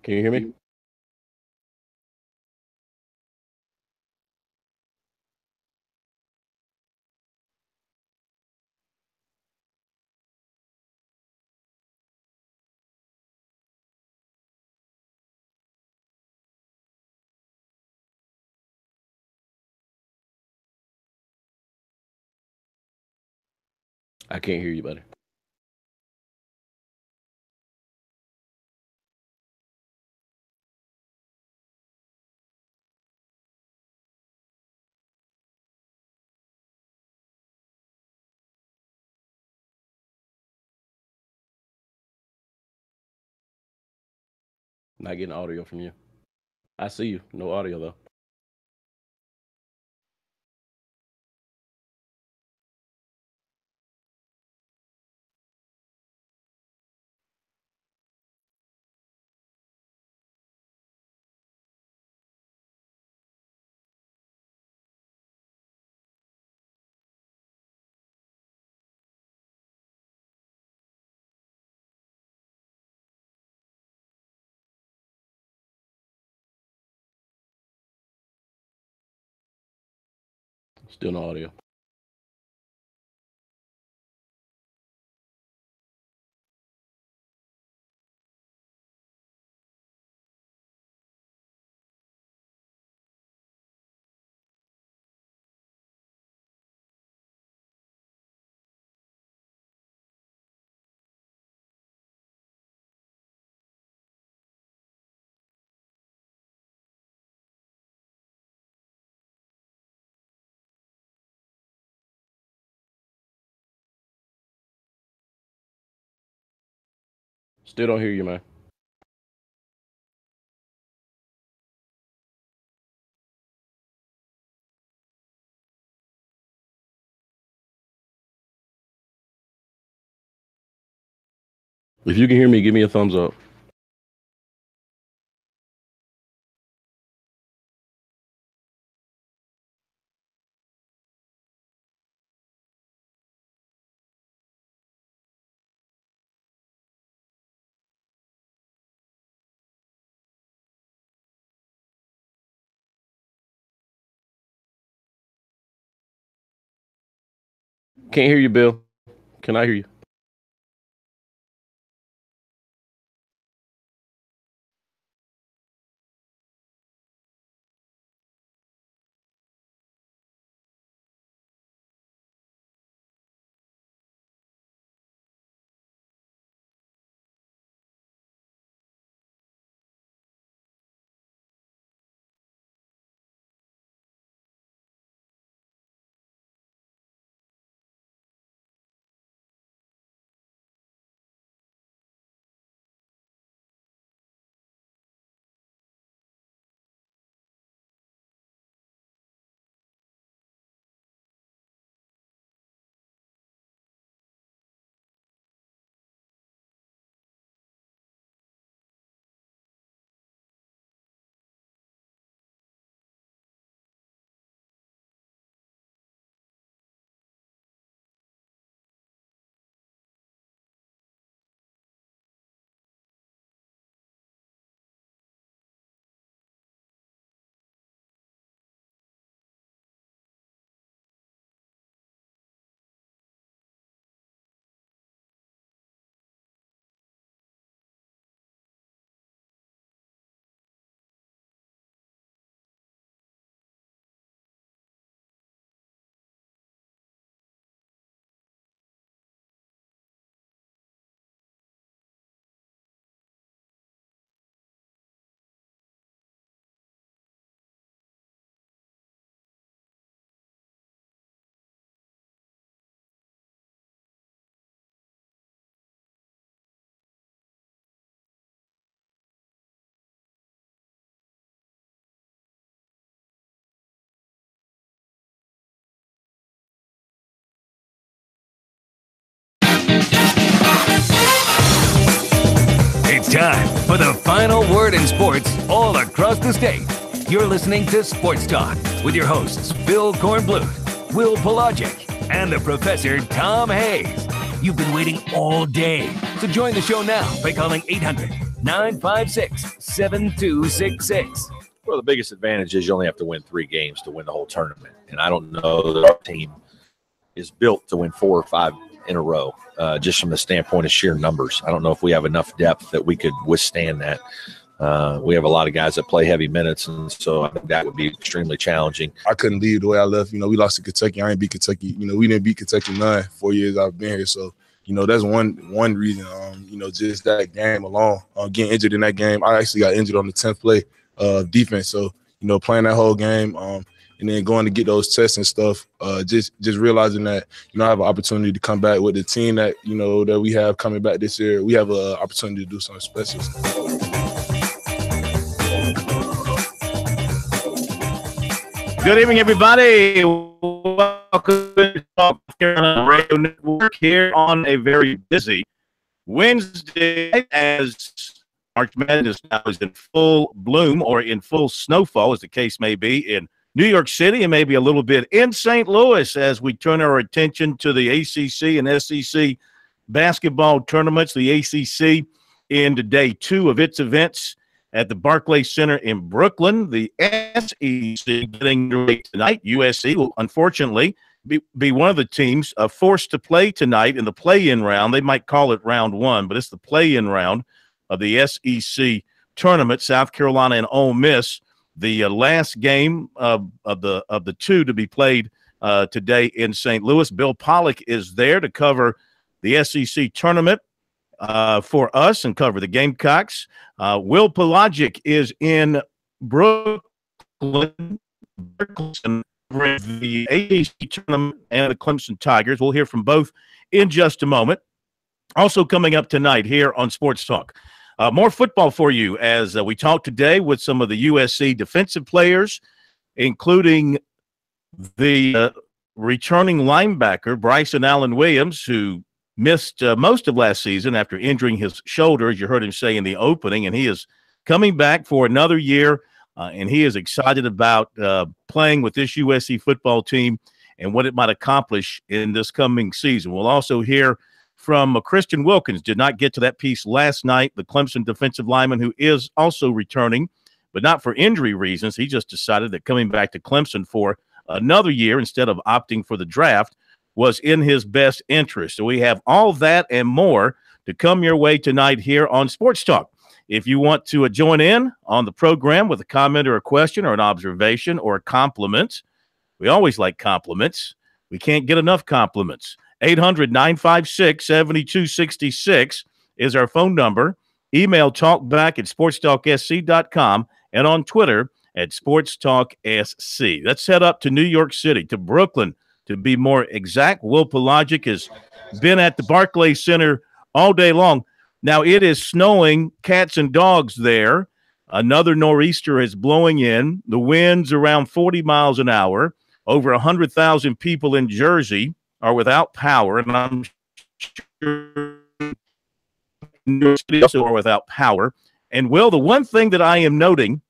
Can you hear me? I can't hear you, buddy. Not getting audio from you. I see you. No audio, though. Still no audio. Still don't hear you, man. If you can hear me, give me a thumbs up. Can't hear you, Bill. Can I hear you? It's time for the final word in sports all across the state. You're listening to Sports Talk with your hosts, Bill Kornblut, Will Pelagic, and the Professor Tom Hayes. You've been waiting all day, so join the show now by calling 800-956-7266. Well, the biggest advantage is you only have to win 3 games to win the whole tournament. And I don't know that our team is built to win 4 or 5 in a row, just from the standpoint of sheer numbers. I don't know if we have enough depth that we could withstand that. We have a lot of guys that play heavy minutes, and so I think that would be extremely challenging. I couldn't leave the way I left. We lost to Kentucky. I ain't beat Kentucky. We didn't beat Kentucky none 4 years I've been here. So, that's one reason, just that game alone. Getting injured in that game. I actually got injured on the 10th play of defense. So, playing that whole game and then going to get those tests and stuff, just realizing that, I have an opportunity to come back with the team that, that we have coming back this year. We have an opportunity to do something special. Good evening, everybody. Welcome to South Carolina Radio Network here on a very busy Wednesday as March Madness now is in full bloom, or in full snowfall, as the case may be, in New York City and maybe a little bit in St. Louis, as we turn our attention to the ACC and SEC basketball tournaments. The ACC into day 2 of its events at the Barclays Center in Brooklyn. The SEC getting underway tonight. USC will unfortunately be one of the teams forced to play tonight in the play-in round. They might call it round 1, but it's the play-in round of the SEC tournament. South Carolina and Ole Miss, the last game of the 2 to be played today in St. Louis. Bill Pollock is there to cover the SEC tournament for us and cover the Gamecocks. Will Pelagic is in Brooklyn, the AAC tournament and the Clemson Tigers. We'll hear from both in just a moment. Also coming up tonight here on Sports Talk, more football for you as we talk today with some of the USC defensive players, including the returning linebacker Bryson Allen Williams, who missed most of last season after injuring his shoulder, as you heard him say in the opening, and he is coming back for another year, and he is excited about playing with this USC football team and what it might accomplish in this coming season. We'll also hear from Christian Wilkins. Did not get to that piece last night, the Clemson defensive lineman who is also returning, but not for injury reasons. He just decided that coming back to Clemson for another year instead of opting for the draft was in his best interest. So we have all that and more to come your way tonight here on Sports Talk. If you want to join in on the program with a comment or a question or an observation or a compliment, we always like compliments. We can't get enough compliments. 800-956-7266 is our phone number. Email talkback@sportstalksc.com and on Twitter @SportsTalkSC. Let's head up to New York City, to Brooklyn, to be more exact. Will Pelagic has been at the Barclays Center all day long. Now, it is snowing cats and dogs there. Another nor'easter is blowing in. The wind's around 40 miles an hour. Over 100,000 people in Jersey are without power, and I'm sure New York City also are without power. And, Will, the one thing that I am noting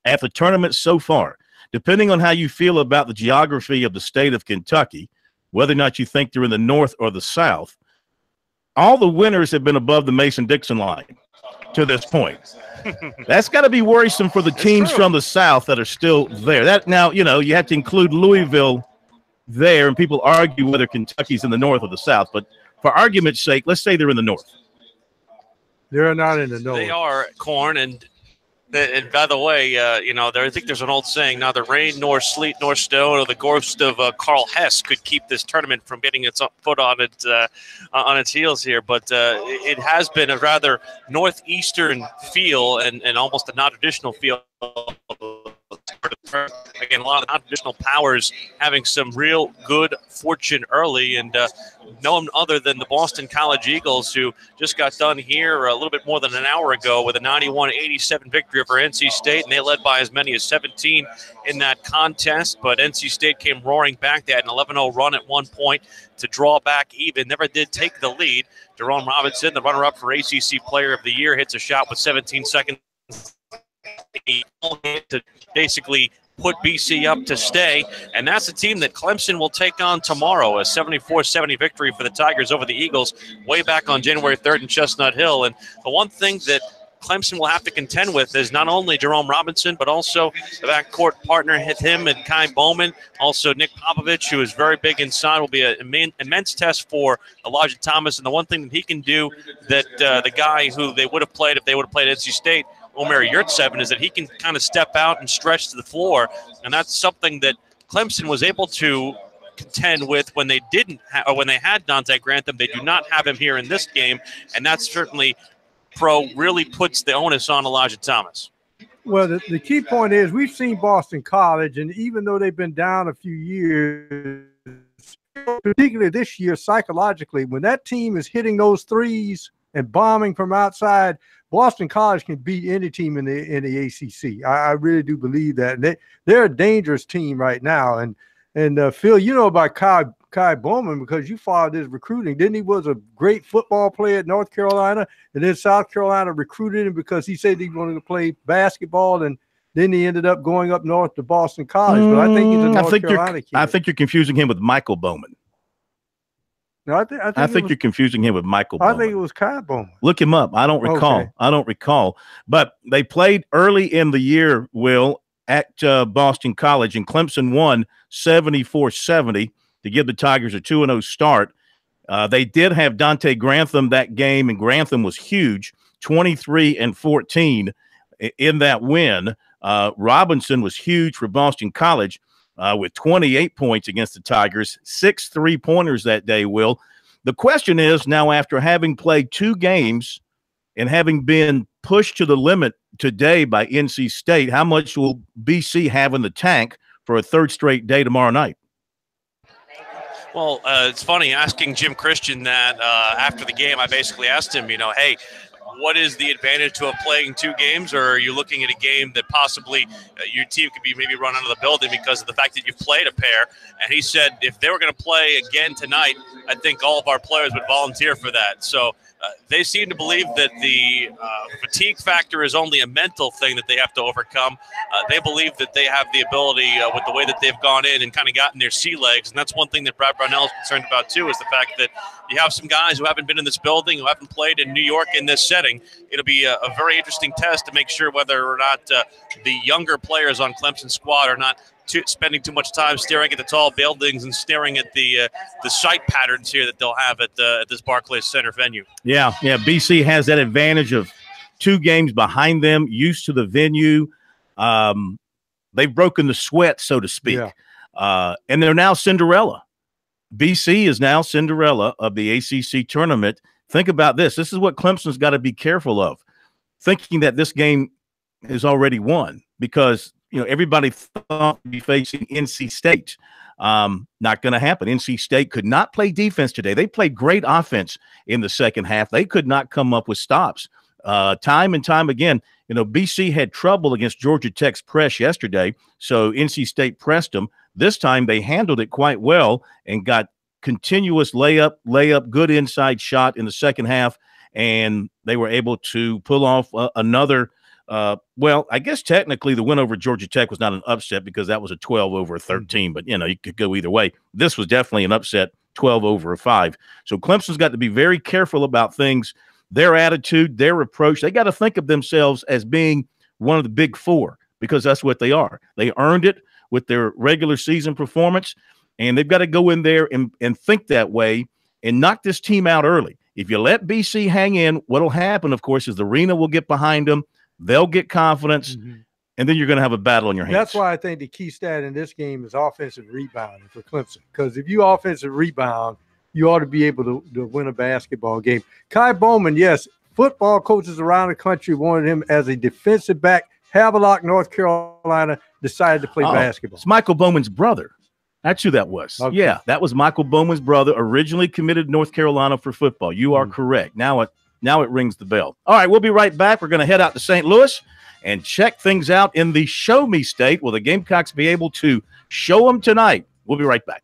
at the tournament so far, depending on how you feel about the geography of the state of Kentucky, whether or not you think they're in the north or the south, all the winners have been above the Mason-Dixon line to this point. That's got to be worrisome for the teams from the south that are still there. That now, you have to include Louisville there, and people argue whether Kentucky's in the north or the south. But for argument's sake, let's say they're in the north. They're not in the north. They are, Corn, and by the way, I think there's an old saying: neither rain nor sleet nor snow or the ghost of Carl Hess could keep this tournament from getting its foot on its heels here. But it has been a rather northeastern feel and almost a non-traditional feel. Again, a lot of non-traditional powers having some real good fortune early, and no one other than the Boston College Eagles, who just got done here a little bit more than an hour ago with a 91-87 victory over NC State, and they led by as many as 17 in that contest. But NC State came roaring back. They had an 11-0 run at one point to draw back even. Never did take the lead. Jerome Robinson, the runner-up for ACC Player of the Year, hits a shot with 17 seconds to basically put BC up to stay, and that's the team that Clemson will take on tomorrow. A 74-70 victory for the Tigers over the Eagles way back on January 3rd in Chestnut Hill. And the one thing that Clemson will have to contend with is not only Jerome Robinson, but also the backcourt partner with him and Kai Bowman. Also, Nick Popovich, who is very big inside, will be an immense test for Elijah Thomas. And the one thing that he can do that the guy who they would have played if they would have played NC State, Omer Yurtseven, is that he can kind of step out and stretch to the floor. And that's something that Clemson was able to contend with when they didn't or when they had Dante Grantham. They do not have him here in this game, and that certainly really puts the onus on Elijah Thomas. Well, the key point is we've seen Boston College, and even though they've been down a few years, particularly this year psychologically, when that team is hitting those threes and bombing from outside, Boston College can beat any team in the ACC. I really do believe that. And they're a dangerous team right now. And Phil, you know about Kai Bowman because you followed his recruiting. Didn't he was a great football player at North Carolina, and then South Carolina recruited him because he said he wanted to play basketball, and then he ended up going up north to Boston College. But I think he's a North Carolina kid. I think you're confusing him with Michael Bowman. No, I think you're confusing him with Michael Bowman. I think it was Kai Bowman. Look him up. I don't recall. Okay. I don't recall. But they played early in the year, Will, at Boston College, and Clemson won 74-70 to give the Tigers a 2-0 start. They did have Dante Grantham that game, and Grantham was huge, 23-14 in that win. Robinson was huge for Boston College. With 28 points against the Tigers, 6 3-pointers that day, Will. The question is now, after having played 2 games and having been pushed to the limit today by NC State, how much will BC have in the tank for a third straight day tomorrow night? Well, it's funny asking Jim Christian that after the game. I basically asked him, hey, what is the advantage to playing 2 games, or are you looking at a game that possibly your team could be maybe run out of the building because of the fact that you've played a pair? And he said if they were going to play again tonight, I think all of our players would volunteer for that. So they seem to believe that the fatigue factor is only a mental thing that they have to overcome. They believe that they have the ability with the way that they've gone in and kind of gotten their sea legs. And that's one thing that Brad Brownell is concerned about, too, is the fact that you have some guys who haven't been in this building, who haven't played in New York in this setting. It'll be a very interesting test to make sure whether or not the younger players on Clemson's squad are not spending too much time staring at the tall buildings and staring at the sight patterns here that they'll have at this Barclays Center venue. Yeah, BC has that advantage of 2 games behind them, used to the venue. They've broken the sweat, so to speak. Yeah. And they're now Cinderella. BC is now Cinderella of the ACC tournament. Think about this. This is what Clemson's got to be careful of, thinking that this game is already won because everybody thought we'd be facing NC State. Not going to happen. NC State could not play defense today. They played great offense in the second half. They could not come up with stops. Time and time again, BC had trouble against Georgia Tech's press yesterday, so NC State pressed them. This time they handled it quite well and got continuous layup, good inside shot in the second half, and they were able to pull off another I guess technically the win over Georgia Tech was not an upset because that was a 12-13, but you could go either way. This was definitely an upset, 12-5. So Clemson's got to be very careful about things, their attitude, their approach. They got to think of themselves as being one of the big 4 because that's what they are. They earned it with their regular season performance, and they've got to go in there and think that way and knock this team out early. If you let BC hang in, what will happen, of course, is the arena will get behind them. They'll get confidence, and then you're going to have a battle on your hands. That's why I think the key stat in this game is offensive rebounding for Clemson. Because if you offensive rebound, you ought to be able to win a basketball game. Kai Bowman, yes, football coaches around the country wanted him as a defensive back. Havelock, North Carolina, decided to play basketball. It's Michael Bowman's brother. That's who that was. Okay. Yeah, that was Michael Bowman's brother, originally committed to North Carolina for football. You are correct. Now it rings the bell. All right, we'll be right back. We're going to head out to St. Louis and check things out in the Show Me State. Will the Gamecocks be able to show them tonight? We'll be right back.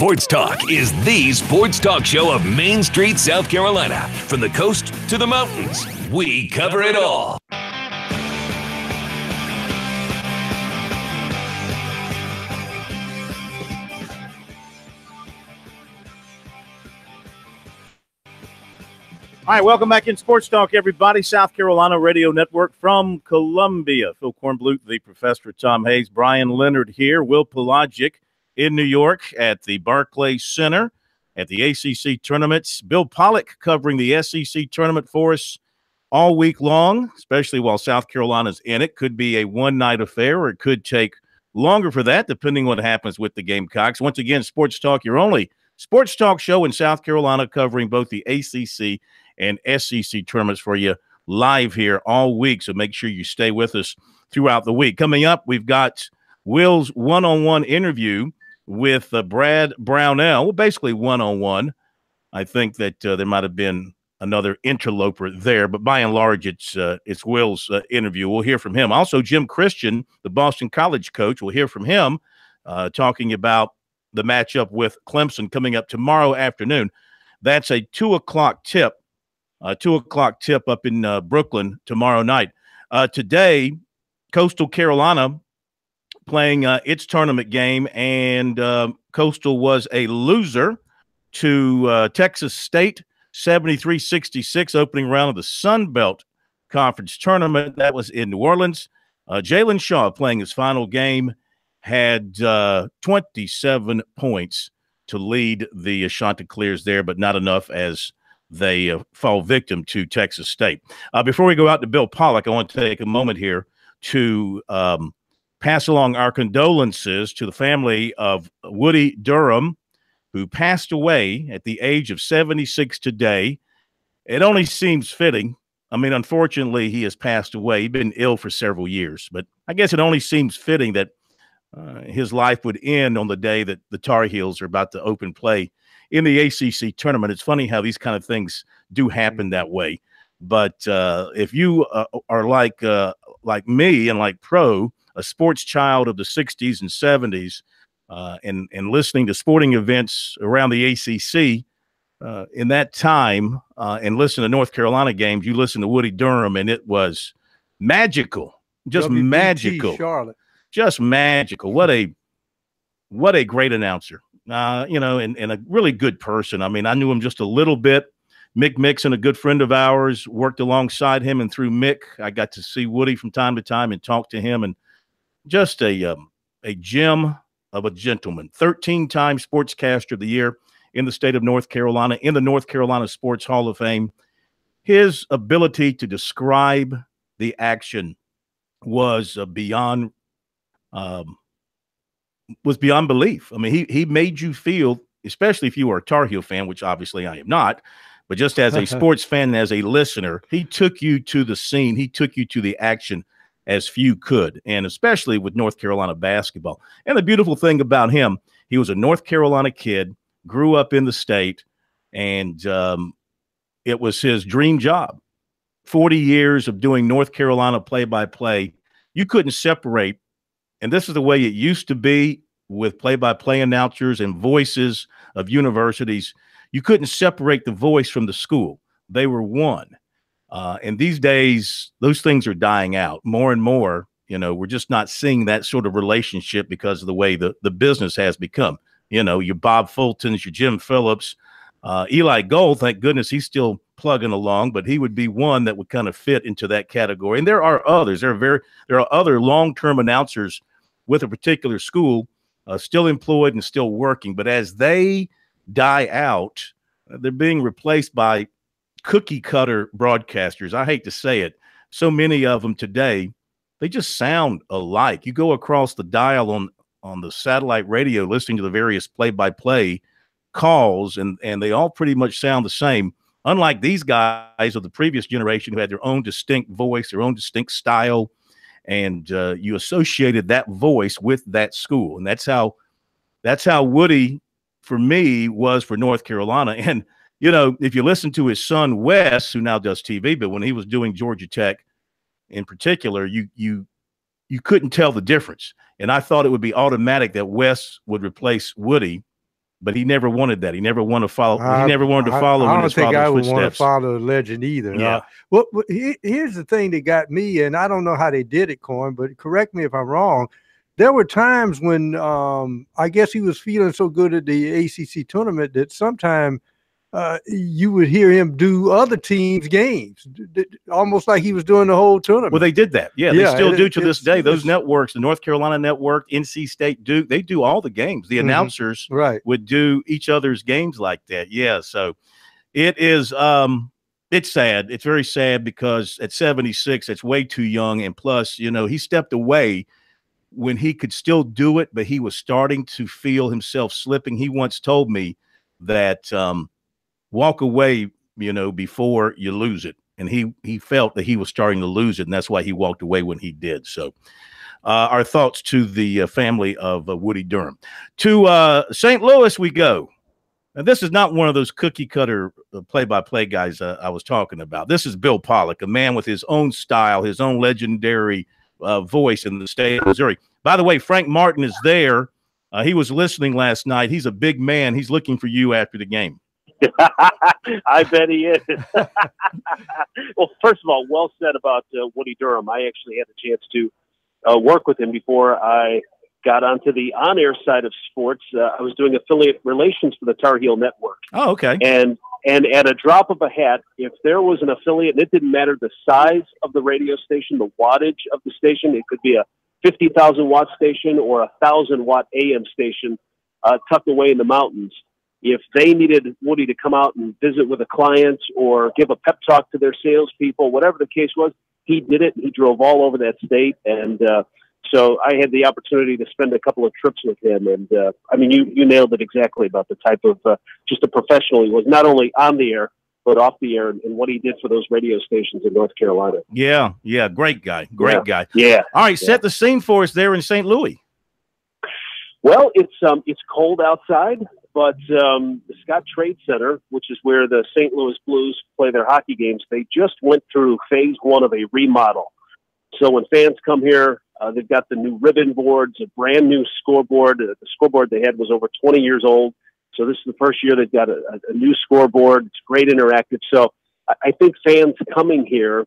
Sports Talk is the sports talk show of Main Street, South Carolina. From the coast to the mountains, we cover it all. All right, welcome back in Sports Talk, everybody. South Carolina Radio Network from Columbia. Phil Kornblut, the professor, Tom Hayes, Brian Leonard here, Will Pelagic in New York at the Barclays Center at the ACC tournaments. Bill Pollock covering the SEC tournament for us all week long, especially while South Carolina's in it. Could be a one-night affair, or it could take longer for that, depending on what happens with the Gamecocks. Once again, Sports Talk, your only sports talk show in South Carolina, covering both the ACC and SEC tournaments for you live here all week. So make sure you stay with us throughout the week. Coming up, we've got Will's one-on-one interview with Brad Brownell. Well, basically one-on-one. I think that there might have been another interloper there, but by and large, it's Will's interview. We'll hear from him. Also, Jim Christian, the Boston College coach, we'll hear from him talking about the matchup with Clemson coming up tomorrow afternoon. That's a 2 o'clock tip. 2 o'clock tip up in Brooklyn tomorrow night. Today, Coastal Carolina playing its tournament game, and Coastal was a loser to Texas State, 73-66, opening round of the Sun Belt Conference tournament. That was in New Orleans. Jalen Shaw, playing his final game, had 27 points to lead the Chanticleers there, but not enough as they fall victim to Texas State. Before we go out to Bill Pollock, I want to take a moment here to pass along our condolences to the family of Woody Durham, who passed away at the age of 76 today. It only seems fitting. I mean, unfortunately, he has passed away. He'd been ill for several years, but I guess it only seems fitting that his life would end on the day that the Tar Heels are about to open play in the ACC tournament. It's funny how these kind of things do happen that way. But if you are like me and like Pro, a sports child of the 60s and 70s, and listening to sporting events around the ACC in that time, and listen to North Carolina games, you listen to Woody Durham, and it was magical, just WBT magical, Charlotte. Just magical. What a great announcer. And a really good person. I mean, I knew him just a little bit. Mick Mixon, a good friend of ours, worked alongside him, and through Mick, I got to see Woody from time to time and talk to him, and just a gem of a gentleman. 13-time Sportscaster of the Year in the state of North Carolina, in the North Carolina Sports Hall of Fame. His ability to describe the action was beyond belief. I mean, he made you feel, especially if you were a Tar Heel fan, which obviously I am not, but just as a sports fan and as a listener, he took you to the scene. He took you to the action as few could, and especially with North Carolina basketball. And the beautiful thing about him, he was a North Carolina kid, grew up in the state, and it was his dream job. 40 years of doing North Carolina play-by-play. You couldn't separate, and this is the way it used to be with play-by-play announcers and voices of universities. You couldn't separate the voice from the school. They were one. And these days, those things are dying out more and more. We're just not seeing that sort of relationship because of the way the business has become. Your Bob Fultons, your Jim Phillips, Eli Gold, thank goodness he's still plugging along, but he would be one that would kind of fit into that category. And there are others. There are other long-term announcers with a particular school still employed and still working. But as they die out, they're being replaced by cookie cutter broadcasters. I hate to say it. So many of them today, they just sound alike. You go across the dial on the satellite radio, listening to the various play-by-play calls, and they all pretty much sound the same. Unlike these guys of the previous generation who had their own distinct voice, their own distinct style, and you associated that voice with that school. And that's how Woody, for me, was for North Carolina. And if you listen to his son Wes, who now does TV, but when he was doing Georgia Tech in particular, you couldn't tell the difference. And I thought it would be automatic that Wes would replace Woody but he never wanted that. He never wanted to follow. He never wanted to follow in his father's footsteps. I don't think I would want to follow the legend either. Yeah. Here's the thing that got me, and I don't know how they did it, Corn, but correct me if I'm wrong. There were times when I guess he was feeling so good at the ACC tournament that sometimes you would hear him do other teams' games, almost like he was doing the whole tournament. Well, they did that. Yeah, they still do to this day. Those networks, the North Carolina Network, NC State, Duke, they do all the games. The announcers would do each other's games like that. Yeah, so it is it's sad. It's very sad because at 76, it's way too young. And plus, you know, he stepped away when he could still do it, but he was starting to feel himself slipping. He once told me that walk away, you know, before you lose it. And he felt that he was starting to lose it, and that's why he walked away when he did. So our thoughts to the family of Woody Durham. To St. Louis we go. And this is not one of those cookie-cutter play-by-play guys I was talking about. This is Bill Pollock, a man with his own style, his own legendary voice in the state of Missouri. By the way, Frank Martin is there. He was listening last night. He's a big man. He's looking for you after the game. I bet he is. Well, first of all, well said about Woody Durham. I actually had a chance to work with him before I got onto the on-air side of sports. I was doing affiliate relations for the Tar Heel Network. Oh, okay. And at a drop of a hat, if there was an affiliate, and it didn't matter the size of the radio station, the wattage of the station, it could be a 50,000 watt station or a 1,000 watt AM station tucked away in the mountains. If they needed Woody to come out and visit with a client or give a pep talk to their salespeople, whatever the case was, he did it. He drove all over that state. And so I had the opportunity to spend a couple of trips with him. And I mean, you nailed it exactly about the type of just a professional he was, not only on the air, but off the air, and what he did for those radio stations in North Carolina. Yeah. Great guy. Great guy. Yeah. All right. Set the scene for us there in St. Louis. Well, it's cold outside. But the Scott Trade Center, which is where the St. Louis Blues play their hockey games, they just went through phase 1 of a remodel. So when fans come here, they've got the new ribbon boards, a brand new scoreboard. The scoreboard they had was over 20 years old. So this is the first year they've got a new scoreboard. It's great interactive. So I think fans coming here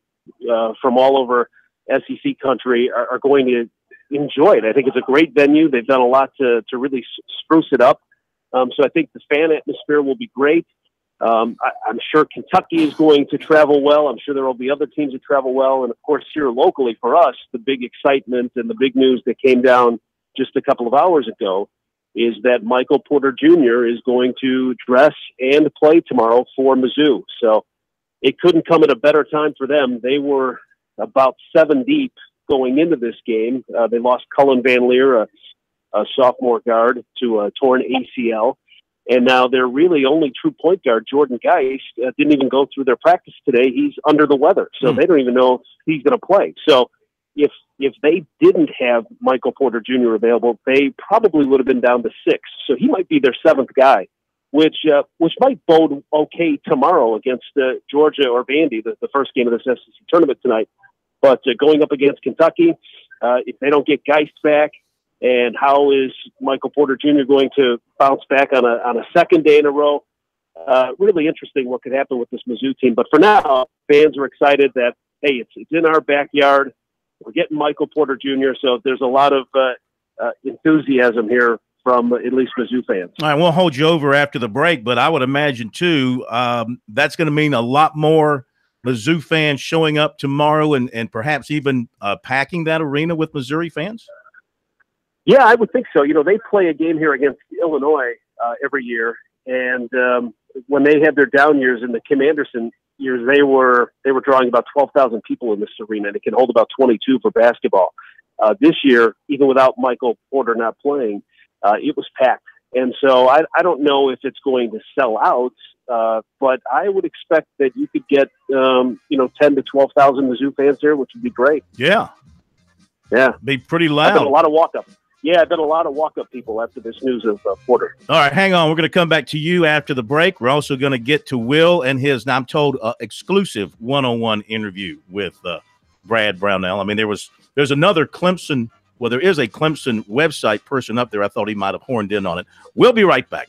from all over SEC country are going to enjoy it. I think it's a great venue. They've done a lot to really spruce it up. So I think the fan atmosphere will be great. I'm sure Kentucky is going to travel well. I'm sure there will be other teams that travel well. And, of course, here locally for us, the big excitement and the big news that came down just a couple of hours ago is that Michael Porter Jr. is going to dress and play tomorrow for Mizzou. So it couldn't come at a better time for them. They were about 7 deep going into this game. They lost Cullen Van Leer, a sophomore guard, to a torn ACL. And now their really only true point guard, Jordan Geist, didn't even go through their practice today. He's under the weather, so they don't even know if he's going to play. So if they didn't have Michael Porter Jr. available, they probably would have been down to 6. So he might be their 7th guy, which might bode okay tomorrow against Georgia or Vandy, the first game of this SEC tournament tonight. But going up against Kentucky, if they don't get Geist back, and how is Michael Porter Jr. going to bounce back on a second day in a row? Really interesting what could happen with this Mizzou team. But for now, fans are excited that, hey, it's in our backyard. We're getting Michael Porter Jr., so there's a lot of enthusiasm here from at least Mizzou fans. I won't hold you over after the break, but I would imagine, too, that's going to mean a lot more Mizzou fans showing up tomorrow and perhaps even packing that arena with Missouri fans? Yeah, I would think so. You know, they play a game here against Illinois every year, and when they had their down years in the Kim Anderson years, they were drawing about 12,000 people in this arena, and it can hold about 22 for basketball. This year, even without Michael Porter not playing, it was packed. And so I don't know if it's going to sell out, but I would expect that you could get 10 to 12,000 Mizzou fans here, which would be great. Yeah, be pretty loud. I've done a lot of walk-up. Yeah, I've done a lot of walk-up people after this news of Porter. All right, hang on. We're going to come back to you after the break. We're also going to get to Will and his, I'm told, exclusive one-on-one interview with Brad Brownell. I mean, there's another Clemson, well, there is a Clemson website person up there. I thought he might have horned in on it. We'll be right back.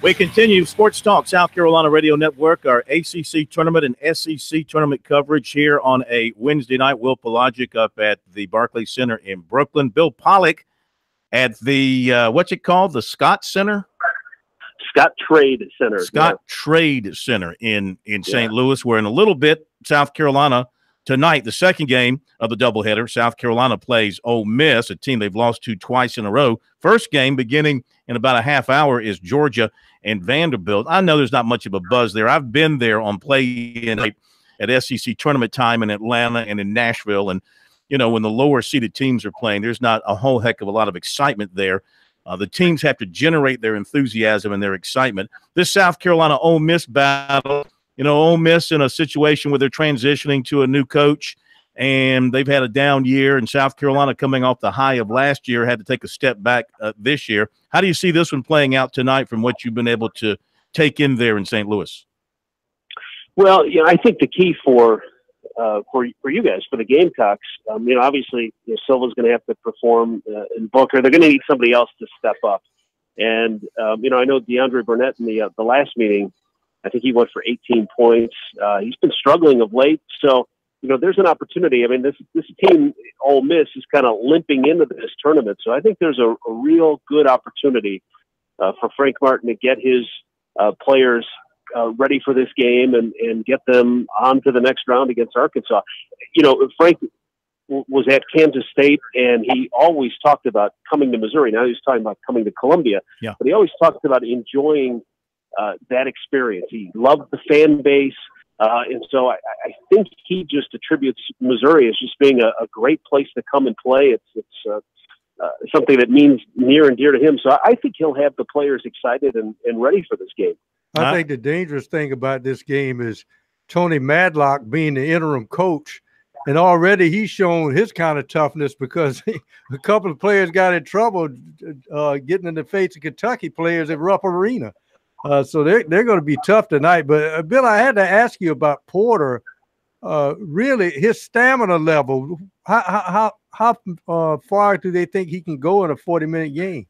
We continue Sports Talk South Carolina Radio Network, our ACC tournament and SEC tournament coverage here on a Wednesday night. Will Pelagic up at the Barclays Center in Brooklyn. Bill Pollock at the, what's it called? The Scott Center? Scott Trade Center. Scott Trade Center in St. Louis. We're in a little bit South Carolina tonight, the second game of the doubleheader. South Carolina plays Ole Miss, a team they've lost to twice in a row. First game beginning in about a half hour is Georgia and Vanderbilt. I know there's not much of a buzz there. I've been there on play-in at SEC tournament time in Atlanta and in Nashville, and when the lower seeded teams are playing, there's not a whole heck of a lot of excitement there. The teams have to generate their enthusiasm and their excitement. This South Carolina Ole Miss battle, Ole Miss in a situation where they're transitioning to a new coach, and they've had a down year, and South Carolina, coming off the high of last year, had to take a step back this year. How do you see this one playing out tonight from what you've been able to take in there in St. Louis? Well, I think the key for you guys, for the Gamecocks, obviously Silva's going to have to perform in Booker. They're going to need somebody else to step up. And, I know DeAndre Burnett in the last meeting, I think he went for 18 points. He's been struggling of late. So, there's an opportunity. I mean, this team, Ole Miss, is kind of limping into this tournament. So I think there's a real good opportunity for Frank Martin to get his players ready for this game and get them on to the next round against Arkansas. Frank was at Kansas State, and he always talked about coming to Missouri. Now he's talking about coming to Columbia, but he always talked about enjoying that experience. He loved the fan base, and so I think he just attributes Missouri as just being a great place to come and play. It's something that means near and dear to him. So I think he'll have the players excited and ready for this game. I think the dangerous thing about this game is Tony Madlock being the interim coach, and already he's shown his kind of toughness because a couple of players got in trouble getting in the face of Kentucky players at Rupp Arena. So they're going to be tough tonight. But, Bill, I had to ask you about Porter. Really, his stamina level, how far do they think he can go in a 40-minute game?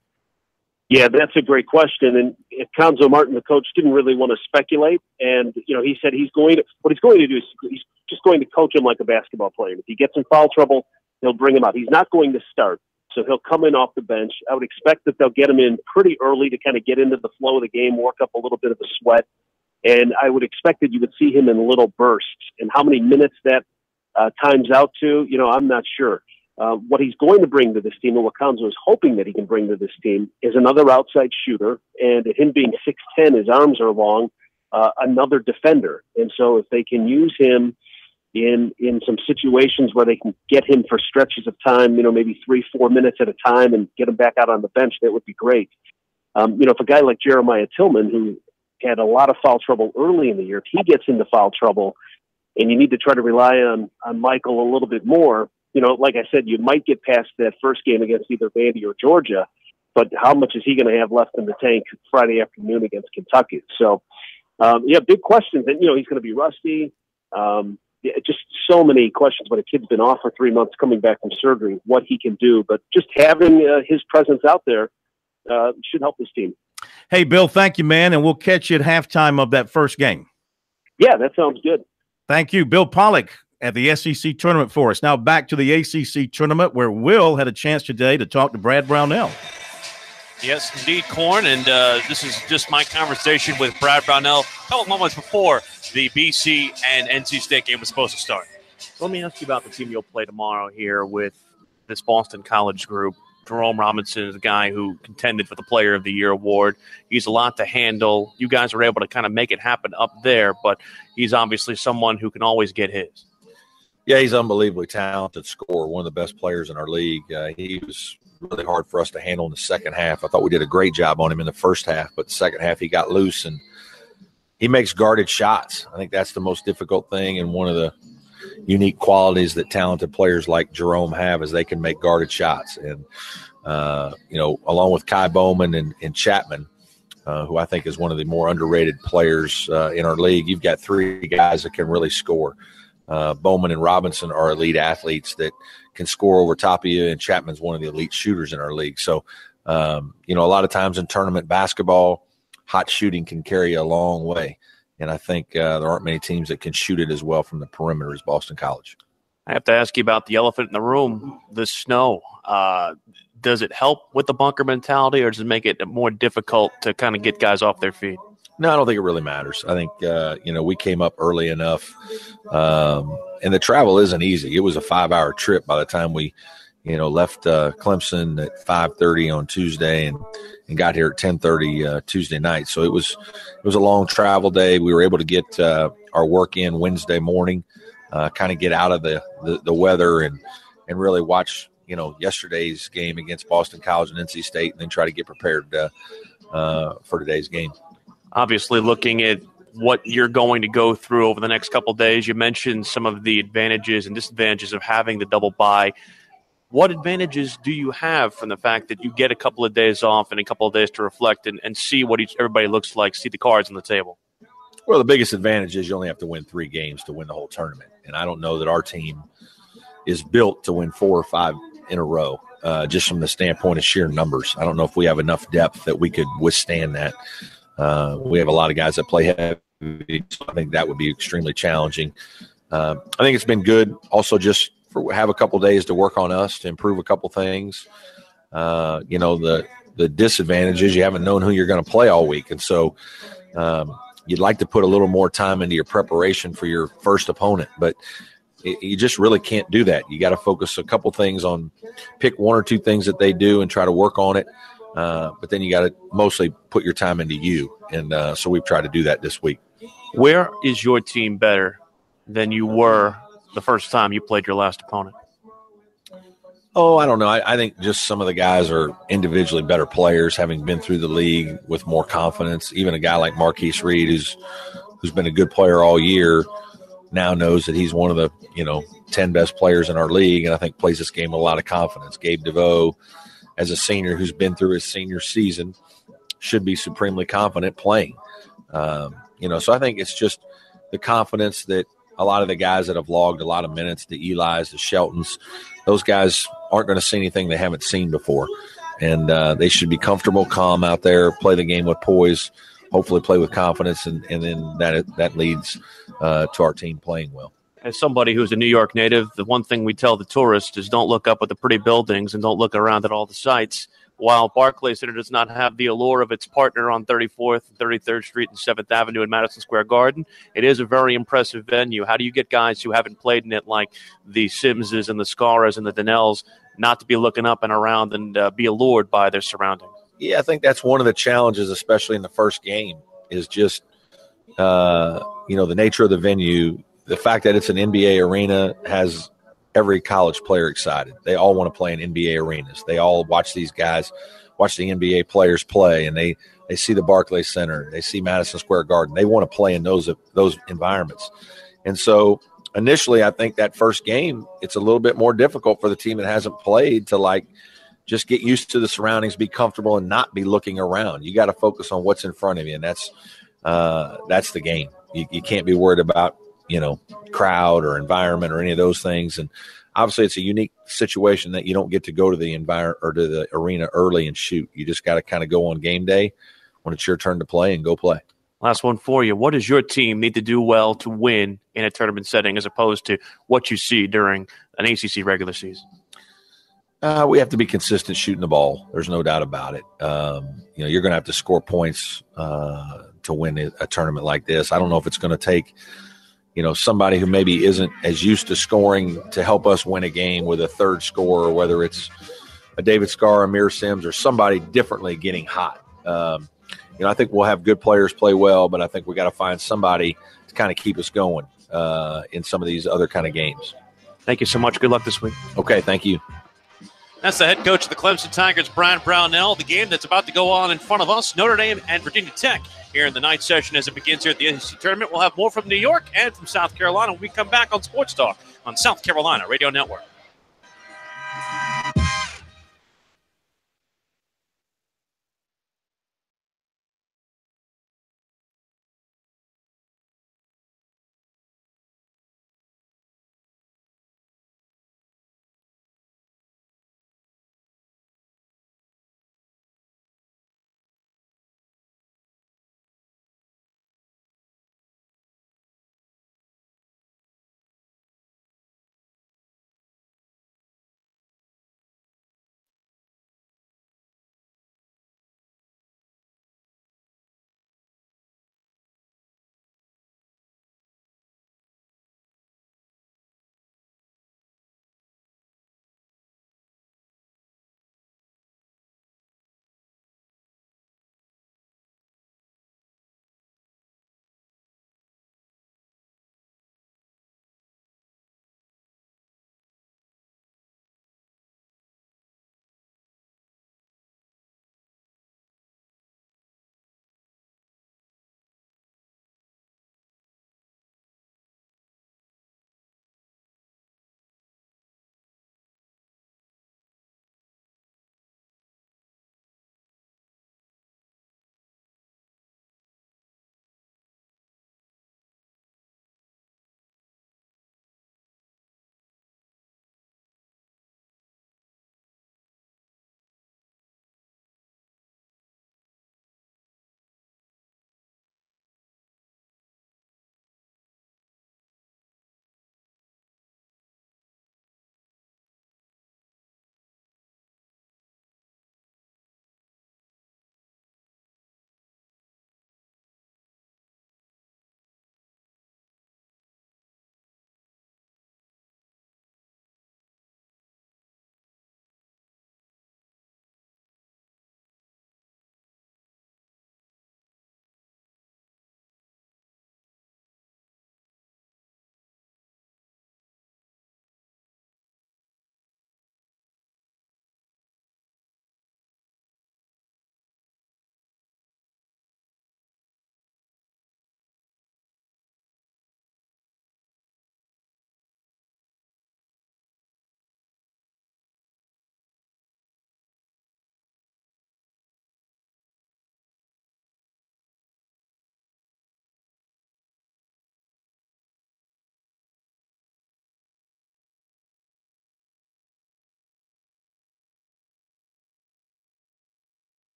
Yeah, that's a great question. And Cuonzo Martin, the coach, didn't really want to speculate. And, he said what he's going to do is he's just going to coach him like a basketball player. If he gets in foul trouble, he'll bring him out. He's not going to start. So he'll come in off the bench. I would expect that they'll get him in pretty early to kind of get into the flow of the game, work up a little bit of the sweat. And I would expect that you would see him in little bursts. And how many minutes that times out to, I'm not sure. What he's going to bring to this team, and what Cuonzo is hoping that he can bring to this team, is another outside shooter. And him being 6'10", his arms are long, another defender. And so if they can use him in some situations where they can get him for stretches of time, maybe 3-4 minutes at a time and get him back out on the bench, that would be great. If a guy like Jeremiah Tillman, who had a lot of foul trouble early in the year, if he gets into foul trouble and you need to try to rely on Michael a little bit more, like I said, you might get past that first game against either Vandy or Georgia, but how much is he going to have left in the tank Friday afternoon against Kentucky? So, big questions. And, he's going to be rusty. Just so many questions when a kid's been off for 3 months coming back from surgery, what he can do. But just having his presence out there should help this team. Hey, Bill, thank you, man, and we'll catch you at halftime of that first game. Yeah, that sounds good. Thank you. Bill Pollock at the SEC tournament for us. Now back to the ACC tournament, where Will had a chance today to talk to Brad Brownell. Yes, indeed, Corn, and this is just my conversation with Brad Brownell a couple moments before the BC and NC State game was supposed to start. So let me ask you about the team you'll play tomorrow here with this Boston College group. Jerome Robinson is a guy who contended for the Player of the Year award. He's a lot to handle. You guys are able to kind of make it happen up there, but he's obviously someone who can always get his. Yeah, he's unbelievably talented scorer, one of the best players in our league. He was really hard for us to handle in the second half. I thought we did a great job on him in the first half, but the second half he got loose, and he makes guarded shots. I think that's the most difficult thing, and one of the unique qualities that talented players like Jerome have is they can make guarded shots. And, along with Kai Bowman and Chapman, who I think is one of the more underrated players in our league, you've got three guys that can really score. Bowman and Robinson are elite athletes that can score over top of you, and Chapman's one of the elite shooters in our league. So, a lot of times in tournament basketball, hot shooting can carry you a long way. And I think there aren't many teams that can shoot it as well from the perimeter as Boston College. I have to ask you about the elephant in the room, the snow. Does it help with the bunker mentality, or does it make it more difficult to kind of get guys off their feet? No, I don't think it really matters. I think, we came up early enough, and the travel isn't easy. It was a 5-hour trip by the time we, left Clemson at 5:30 on Tuesday and got here at 10:30 Tuesday night. So it was a long travel day. We were able to get our work in Wednesday morning, kind of get out of the weather and and really watch, yesterday's game against Boston College and NC State, and then try to get prepared for today's game. Obviously, looking at what you're going to go through over the next couple of days, you mentioned some of the advantages and disadvantages of having the double bye. What advantages do you have from the fact that you get a couple of days off and a couple of days to reflect and see what everybody looks like, see the cards on the table? Well, the biggest advantage is you only have to win 3 games to win the whole tournament. And I don't know that our team is built to win 4 or 5 in a row, just from the standpoint of sheer numbers. I don't know if we have enough depth that we could withstand that. We have a lot of guys that play heavy, so I think that would be extremely challenging. I think it's been good also just have a couple of days to work on us, to improve a couple things. The disadvantage is you haven't known who you're going to play all week. And so you'd like to put a little more time into your preparation for your first opponent, but you just really can't do that. You got to focus a couple things on, pick 1 or 2 things that they do and try to work on it. But then you got to mostly put your time into you. And so we've tried to do that this week. Where is your team better than you were the first time you played your last opponent? Oh, I don't know. I think just some of the guys are individually better players, having been through the league with more confidence. Even a guy like Marquise Reed, who's been a good player all year, now knows that he's one of the 10 best players in our league, and I think plays this game with a lot of confidence. Gabe DeVoe, as a senior who's been through his senior season, should be supremely confident playing. So I think it's just the confidence that a lot of the guys that have logged a lot of minutes, the Eli's, the Sheltons, those guys aren't going to see anything they haven't seen before. And they should be comfortable, calm out there, play the game with poise, hopefully play with confidence, and then that leads to our team playing well. As somebody who's a New York native, the one thing we tell the tourists is don't look up at the pretty buildings and don't look around at all the sights. While Barclays Center does not have the allure of its partner on 34th, 33rd Street, and 7th Avenue in Madison Square Garden, it is a very impressive venue. How do you get guys who haven't played in it, like the Simses and the Scaras and the Donnells, not to be looking up and around and be allured by their surroundings? Yeah, I think that's one of the challenges, especially in the first game, is just, the nature of the venue. The fact that it's an NBA arena has every college player excited. They all want to play in NBA arenas. They all watch these guys, watch the NBA players play, and they see the Barclays Center. They see Madison Square Garden. They want to play in those environments. And so initially, I think that first game, it's a little bit more difficult for the team that hasn't played to just get used to the surroundings, be comfortable, and not be looking around. You got to focus on what's in front of you, and that's the game. You can't be worried about crowd or environment or any of those things. And obviously it's a unique situation that you don't get to go to the environment or to the arena early and shoot. You just got to kind of go on game day when it's your turn to play and go play. Last one for you. What does your team need to do well to win in a tournament setting as opposed to what you see during an ACC regular season? We have to be consistent shooting the ball. There's no doubt about it. You're going to have to score points to win a tournament like this. I don't know if it's going to take somebody who maybe isn't as used to scoring to help us win a game with a third scorer, whether it's a David Scar, Amir Sims, or somebody differently getting hot. I think we'll have good players play well, but I think we got to find somebody to kind of keep us going in some of these other kind of games. Thank you so much. Good luck this week. Okay, thank you. That's the head coach of the Clemson Tigers, Brian Brownell. The game that's about to go on in front of us, Notre Dame and Virginia Tech, here in the night session as it begins here at the SEC Tournament. We'll have more from New York and from South Carolina when we come back on Sports Talk on South Carolina Radio Network.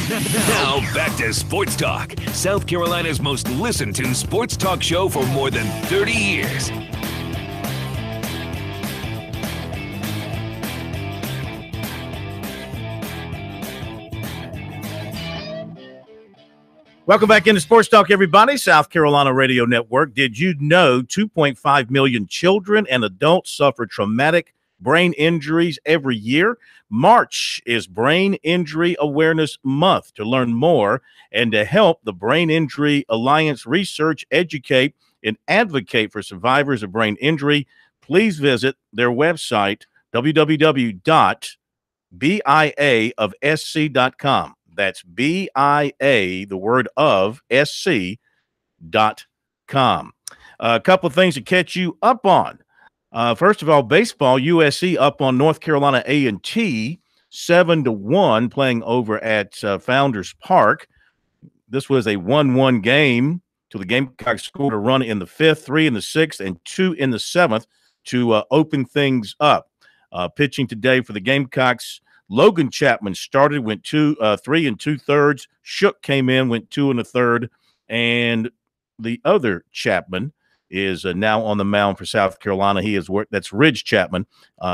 Now back to Sports Talk, South Carolina's most listened to sports talk show for more than 30 years. Welcome back into Sports Talk, everybody. South Carolina Radio Network. Did you know 2.5 million children and adults suffer traumatic brain injuries every year? March is Brain Injury Awareness Month. To learn more and to help the Brain Injury Alliance research, educate, and advocate for survivors of brain injury, please visit their website, www.biaofsc.com. That's BIA, the word of, SC.com. A couple of things to catch you up on. First of all, baseball, USC up on North Carolina A&T, 7-1, playing over at Founders Park. This was a 1-1 game till the Gamecocks scored a run in the 5th, 3 in the 6th, and 2 in the 7th to open things up. Pitching today for the Gamecocks, Logan Chapman started, went 3 2/3. Shook came in, went 2 1/3, and the other Chapman is now on the mound for South Carolina. He has worked. That's Ridge Chapman.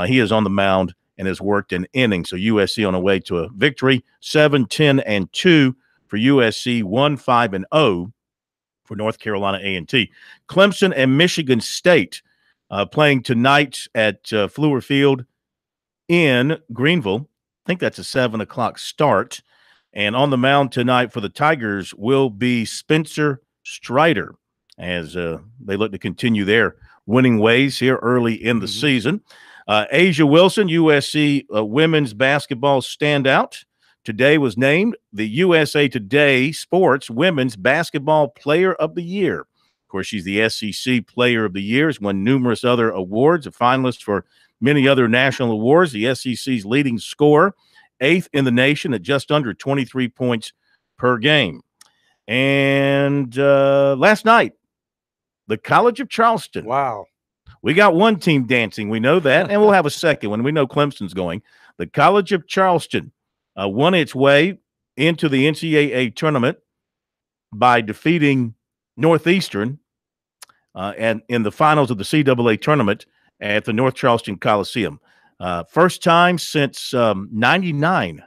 He is on the mound and has worked an inning. So USC on the way to a victory, 7-10-2 for USC, 1-5-0 for North Carolina A&T. Clemson and Michigan State playing tonight at Fluor Field in Greenville. I think that's a 7 o'clock start. And on the mound tonight for the Tigers will be Spencer Strider as they look to continue their winning ways here early in the season. Asia Wilson, USC women's basketball standout, today was named the USA Today Sports Women's Basketball Player of the Year. Of course, she's the SEC Player of the Year, has won numerous other awards, a finalist for many other national awards. The SEC's leading scorer, 8th in the nation at just under 23 points per game. And last night, the College of Charleston. Wow. We got one team dancing. We know that, and we'll have a second one. We know Clemson's going. The College of Charleston won its way into the NCAA tournament by defeating Northeastern and in the finals of the CAA tournament at the North Charleston Coliseum. First time since 99.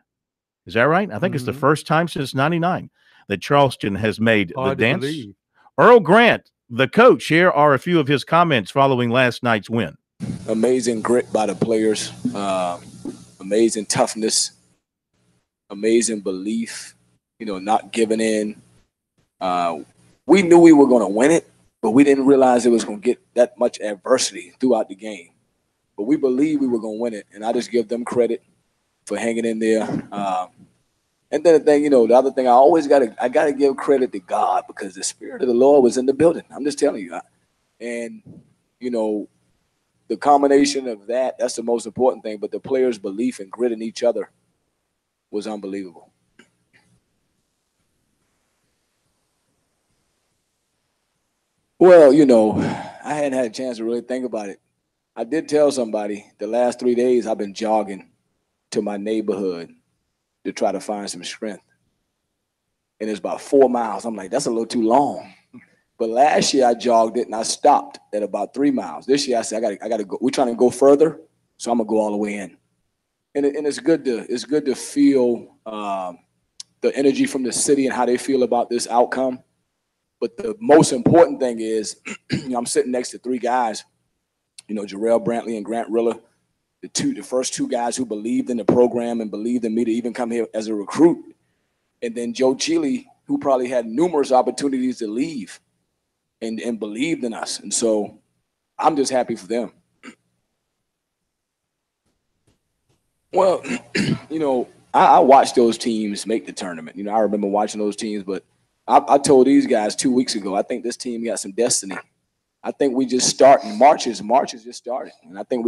Is that right? I think it's the first time since 99 that Charleston has made the dance. Believe. Earl Grant, the coach, here are a few of his comments following last night's win. Amazing grit by the players, amazing toughness, amazing belief, not giving in. We knew we were going to win it, but we didn't realize it was going to get that much adversity throughout the game. But we believed we were going to win it, and I just give them credit for hanging in there. And then the thing, the other thing, I gotta give credit to God because the Spirit of the Lord was in the building. I'm just telling you. And, the combination of that's the most important thing, but the players' belief and grit in each other was unbelievable. Well, I hadn't had a chance to really think about it. I did tell somebody the last 3 days I've been jogging to my neighborhood to try to find some strength. And it's about 4 miles. I'm like, that's a little too long. But last year I jogged it and I stopped at about 3 miles. This year I said, I gotta go. We're trying to go further, so I'm gonna go all the way in. And it's good to feel the energy from the city and how they feel about this outcome. But the most important thing is, I'm sitting next to 3 guys, Jarrell Brantley and Grant Riller, the first 2 guys who believed in the program and believed in me to even come here as a recruit. And then Joe Chile, who probably had numerous opportunities to leave and believed in us. And so I'm just happy for them. Well, I watched those teams make the tournament. I remember watching those teams, but I told these guys 2 weeks ago, I think this team got some destiny. I think we just starting. March is just starting. And I think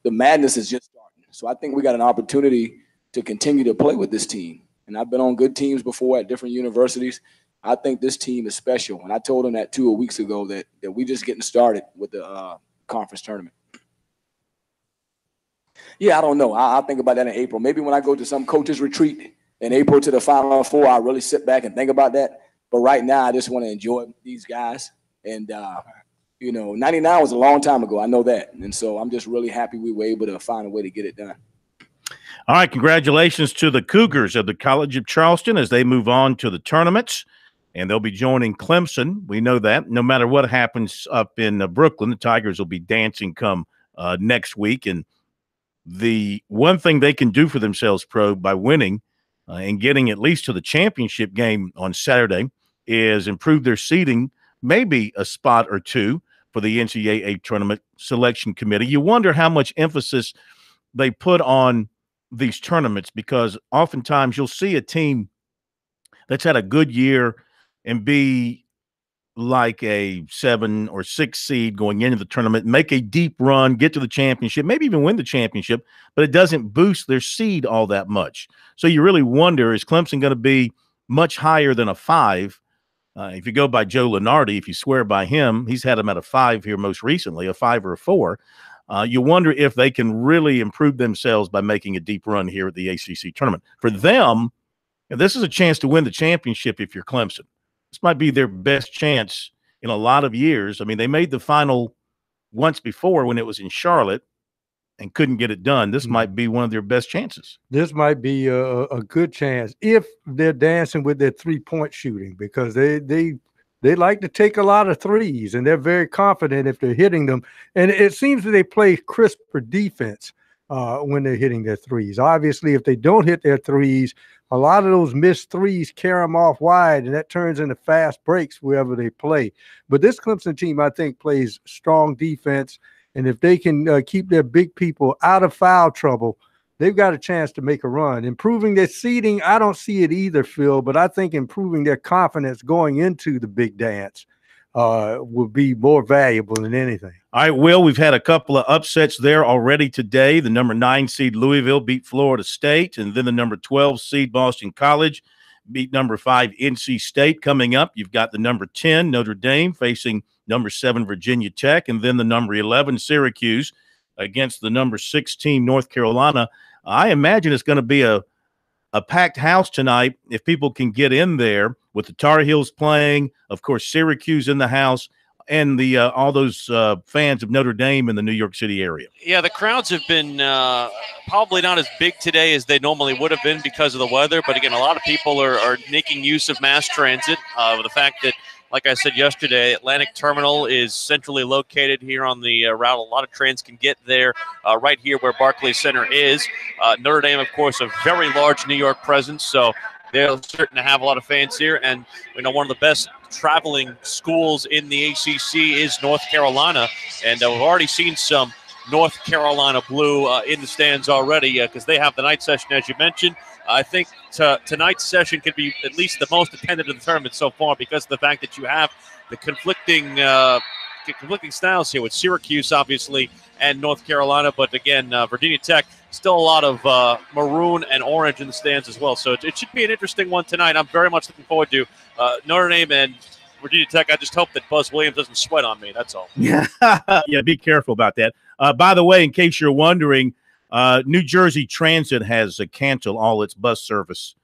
the madness is just starting. So I think we got an opportunity to continue to play with this team. And I've been on good teams before at different universities. I think this team is special. And I told them that 2 weeks ago that we just getting started with the conference tournament. Yeah, I don't know. I'll think about that in April. Maybe when I go to some coaches retreat in April to the Final Four, I'll really sit back and think about that. But right now, I just want to enjoy these guys. And, 99 was a long time ago. I know that. And so I'm just really happy we were able to find a way to get it done. All right, congratulations to the Cougars of the College of Charleston as they move on to the tournaments, and they'll be joining Clemson. We know that. No matter what happens up in Brooklyn, the Tigers will be dancing come next week. And the one thing they can do for themselves, Pro, by winning and getting at least to the championship game on Saturday is improve their seeding, maybe a spot or two for the NCAA tournament selection committee. You wonder how much emphasis they put on these tournaments, because oftentimes you'll see a team that's had a good year and be like a 7 or 6 seed going into the tournament, make a deep run, get to the championship, maybe even win the championship, but it doesn't boost their seed all that much. So you really wonder, is Clemson going to be much higher than a 5? If you go by Joe Lunardi, if you swear by him, he's had them at a 5 here most recently, a 5 or a 4. You wonder if they can really improve themselves by making a deep run here at the ACC tournament. For them, this is a chance to win the championship if you're Clemson. This might be their best chance in a lot of years. I mean, they made the final once before when it was in Charlotte and couldn't get it done. This might be one of their best chances. This might be a good chance if they're dancing with their three-point shooting, because they like to take a lot of threes, and they're very confident if they're hitting them. And it seems that they play crisper defense when they're hitting their threes. Obviously, if they don't hit their threes, a lot of those missed threes carry them off wide, and that turns into fast breaks wherever they play. But this Clemson team, I think, plays strong defense, and if they can keep their big people out of foul trouble, they've got a chance to make a run. Improving their seeding, I don't see it either, Phil, but I think improving their confidence going into the big dance would be more valuable than anything. All right, Will, we've had a couple of upsets there already today. The number 9 seed Louisville beat Florida State, and then the number 12 seed Boston College beat number 5 NC State. Coming up, you've got the number 10 Notre Dame facing number 7 Virginia Tech, and then the number 11 Syracuse against the number 16 North Carolina. I imagine it's going to be a packed house tonight if people can get in there with the Tar Heels playing, of course, Syracuse in the house, and the all those fans of Notre Dame in the New York City area. Yeah, the crowds have been probably not as big today as they normally would have been because of the weather. But, again, a lot of people are making use of mass transit with the fact that, like I said yesterday, Atlantic Terminal is centrally located here on the route. A lot of trains can get there right here where Barclays Center is. Notre Dame, of course, a very large New York presence, so they're certain to have a lot of fans here. And we know one of the best traveling schools in the ACC is North Carolina, and we've already seen some North Carolina blue in the stands already because they have the night session, as you mentioned. I think tonight's session could be at least the most attended of the tournament so far because of the fact that you have the conflicting styles here with Syracuse, obviously, and North Carolina. But, again, Virginia Tech, still a lot of maroon and orange in the stands as well. So it should be an interesting one tonight. I'm very much looking forward to Notre Dame and Virginia Tech. I just hope that Buzz Williams doesn't sweat on me. That's all. Yeah, be careful about that. By the way, in case you're wondering, New Jersey Transit has canceled all its bus service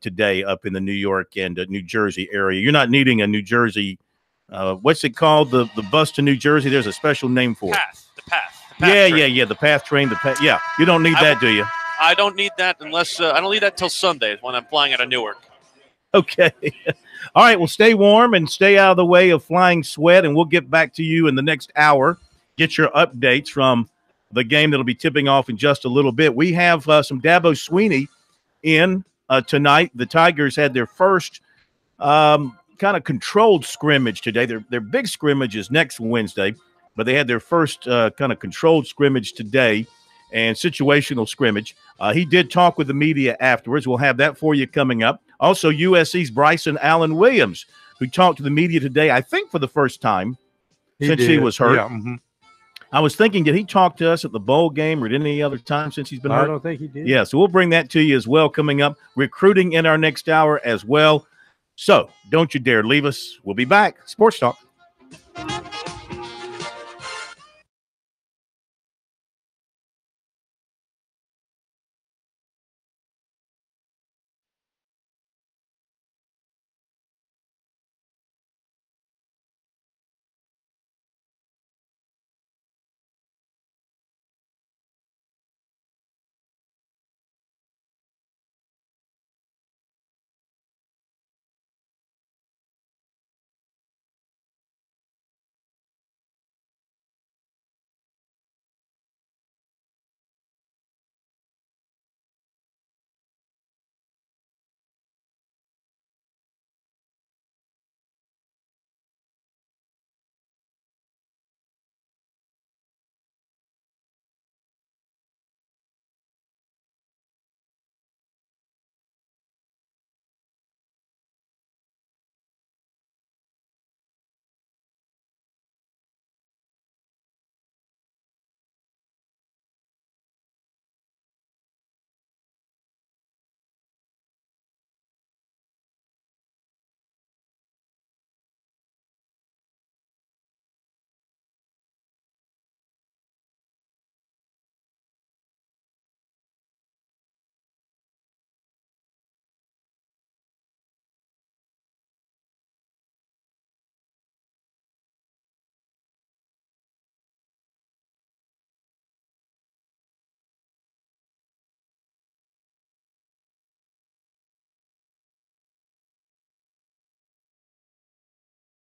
today up in the New York and New Jersey area. You're not needing a New Jersey, what's it called? The bus to New Jersey? There's a special name for it. The path Yeah, the PATH train. Yeah, you don't need that, do you? I don't need that unless I don't need that till Sunday when I'm flying out of Newark. Okay. All right, well, stay warm and stay out of the way of flying sweat, and we'll get back to you in the next hour. Get your updates from the game that'll be tipping off in just a little bit. We have some Dabo Sweeney in tonight. The Tigers had their first kind of controlled scrimmage today. Their big scrimmage is next Wednesday, but they had their first kind of controlled scrimmage today and situational scrimmage. He did talk with the media afterwards. We'll have that for you coming up. Also, USC's Bryson Allen Williams, who talked to the media today, I think for the first time since he was hurt. Yeah, I was thinking, did he talk to us at the bowl game or at any other time since he's been hurt? I don't think he did. Yeah, so we'll bring that to you as well coming up. Recruiting in our next hour as well. So don't you dare leave us. We'll be back. Sports Talk.